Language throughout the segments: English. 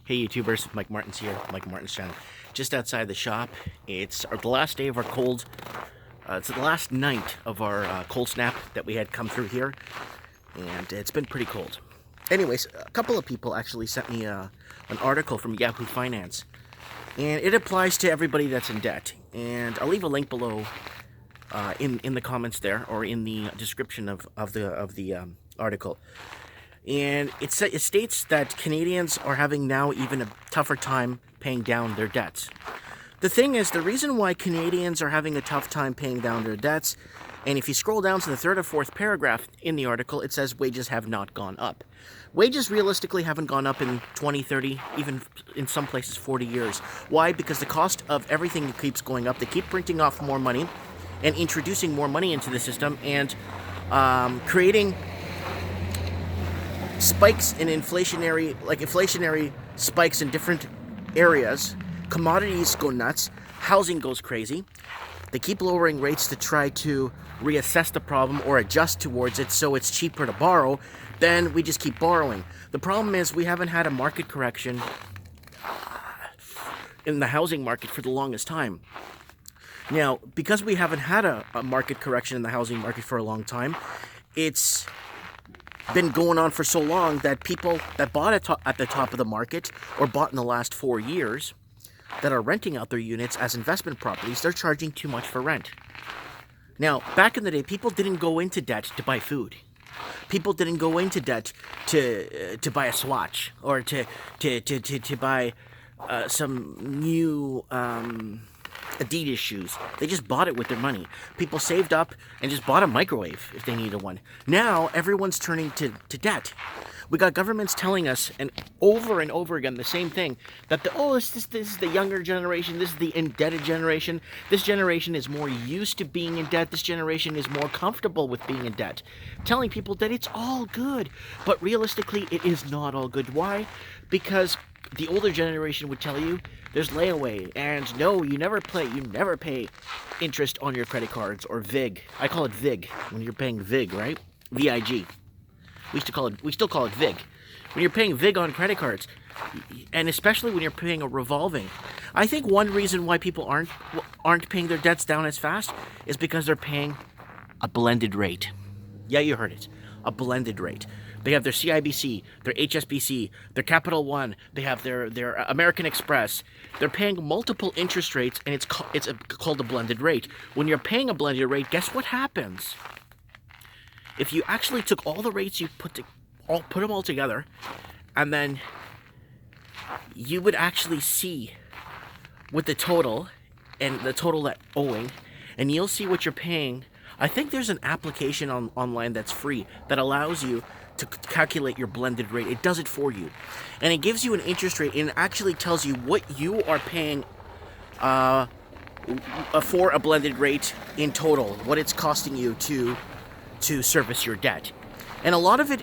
Hey YouTubers, Mike Martin's here, Mike Martin's channel. Just outside the shop. It's the last day of our cold, it's the last night of our cold snap that we had come through here. And it's been pretty cold. Anyways, a couple of people actually sent me an article from Yahoo Finance. And it applies to everybody that's in debt. And I'll leave a link below in the comments there, or in the description of the article. And it states that Canadians are having now even a tougher time paying down their debts. The thing is, the reason why Canadians are having a tough time paying down their debts, and if you scroll down to the third or fourth paragraph in the article, it says wages have not gone up. Wages realistically haven't gone up in 20, 30, even in some places 40 years. Why? Because the cost of everything keeps going up. They keep printing off more money and introducing more money into the system and creating spikes in inflationary spikes in different areas. Commodities go nuts. Housing goes crazy. They keep lowering rates to try to reassess the problem or adjust towards it so it's cheaper to borrow. Then we just keep borrowing. The problem is we haven't had a market correction in the housing market for the longest time. Now, because we haven't had a market correction in the housing market for a long time, it's been going on for so long that people that bought at the top of the market or bought in the last 4 years that are renting out their units as investment properties, they're charging too much for rent. Now, back in the day, people didn't go into debt to buy food. People didn't go into debt to buy a Swatch or to buy some new Adidas shoes. They just bought it with their money. People saved up and just bought a microwave if they needed one. Now everyone's turning to debt. We got governments telling us, and over again, the same thing, that this is the younger generation, this is the indebted generation, this generation is more used to being in debt, this generation is more comfortable with being in debt. Telling people that it's all good, but realistically it is not all good. Why? Because the older generation would tell you there's layaway, and no, you never pay interest on your credit cards, or VIG. I call it VIG when you're paying VIG, right? VIG. We still call it VIG. When you're paying VIG on credit cards, and especially when you're paying a revolving. I think one reason why people aren't paying their debts down as fast is because they're paying a blended rate. Yeah, you heard it. A blended rate. They have their CIBC, their HSBC, their Capital One. They have their American Express. They're paying multiple interest rates, and it's called a blended rate. When you're paying a blended rate, guess what happens? If you actually took all the rates you put them all together, and then you would actually see with the total and the total that owing, and you'll see what you're paying. I think there's an application online that's free that allows you to calculate your blended rate. It does it for you, and it gives you an interest rate, and it actually tells you what you are paying for a blended rate in total, what it's costing you to service your debt. And a lot of the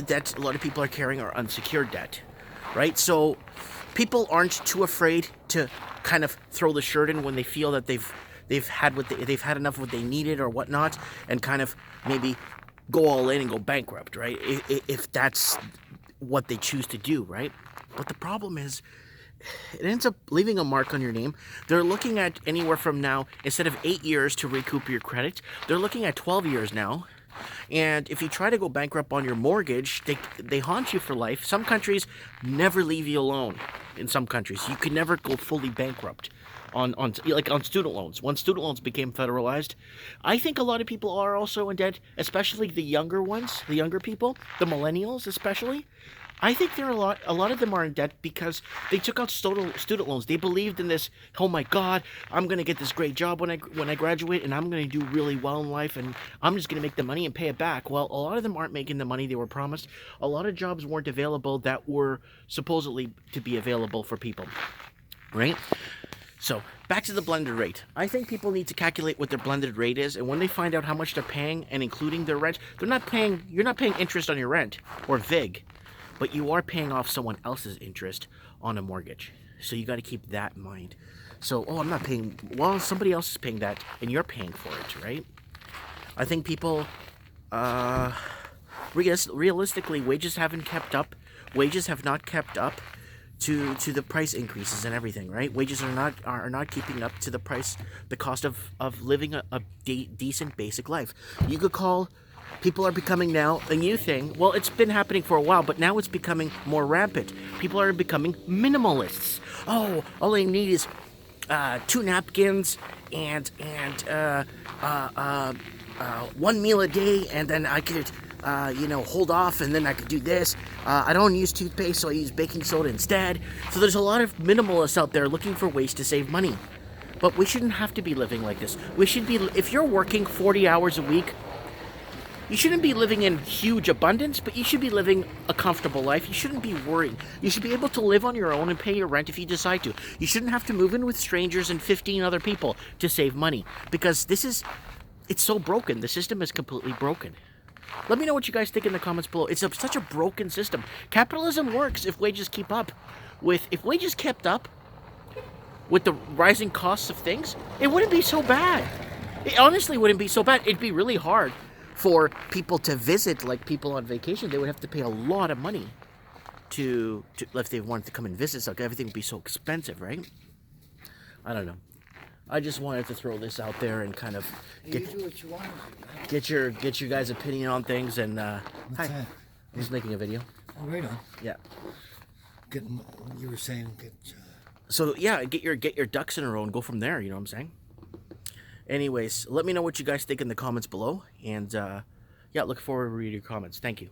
debt a lot of people are carrying are unsecured debt, right? So people aren't too afraid to kind of throw the shirt in when they feel that they've had enough of what they needed or whatnot, and kind of maybe go all in and go bankrupt, right? If that's what they choose to do, right? But the problem is, it ends up leaving a mark on your name. They're looking at anywhere from now, instead of 8 years to recoup your credit, they're looking at 12 years now. And if you try to go bankrupt on your mortgage, they haunt you for life. Some countries never leave you alone. In some countries, you could never go fully bankrupt on student loans. Once student loans became federalized, I think a lot of people are also in debt, especially the younger ones, the younger people, the millennials especially. I think a lot of them are in debt because they took out student loans. They believed in this, oh my God, I'm going to get this great job when I graduate, and I'm going to do really well in life, and I'm just going to make the money and pay it back. Well, a lot of them aren't making the money they were promised. A lot of jobs weren't available that were supposedly to be available for people, right? So, back to the blended rate. I think people need to calculate what their blended rate is, and when they find out how much they're paying and including their rent, you're not paying interest on your rent or VIG. But you are paying off someone else's interest on a mortgage. So you got to keep that in mind. So, I'm not paying, well, somebody else is paying that, and you're paying for it, right? I think people, realistically, wages haven't kept up. Wages have not kept up to the price increases and everything, right? Wages are not keeping up to the cost of living a decent basic life. You could call people are becoming now a new thing. Well, it's been happening for a while, but now it's becoming more rampant. People are becoming minimalists. Oh, all I need is 2 napkins and one meal a day, and then I could hold off, and then I could do this. I don't use toothpaste, so I use baking soda instead. So there's a lot of minimalists out there looking for ways to save money. But we shouldn't have to be living like this. We should be, if you're working 40 hours a week, you shouldn't be living in huge abundance, but you should be living a comfortable life. You shouldn't be worrying. You should be able to live on your own and pay your rent if you decide to. You shouldn't have to move in with strangers and 15 other people to save money, because it's so broken. The system is completely broken. Let me know what you guys think in the comments below. It's such a broken system. Capitalism works if wages kept up with the rising costs of things. It wouldn't be so bad. It honestly wouldn't be so bad. It'd be really hard for people to visit, like people on vacation. They would have to pay a lot of money to if they wanted to come and visit. So everything would be so expensive, right? I don't know. I just wanted to throw this out there and kind of get your guys' opinion on things. And hi, I'm just making a video. Oh, right on. Yeah. You were saying So yeah, get your ducks in a row and go from there. You know what I'm saying? Anyways, let me know what you guys think in the comments below, and yeah, look forward to reading your comments. Thank you.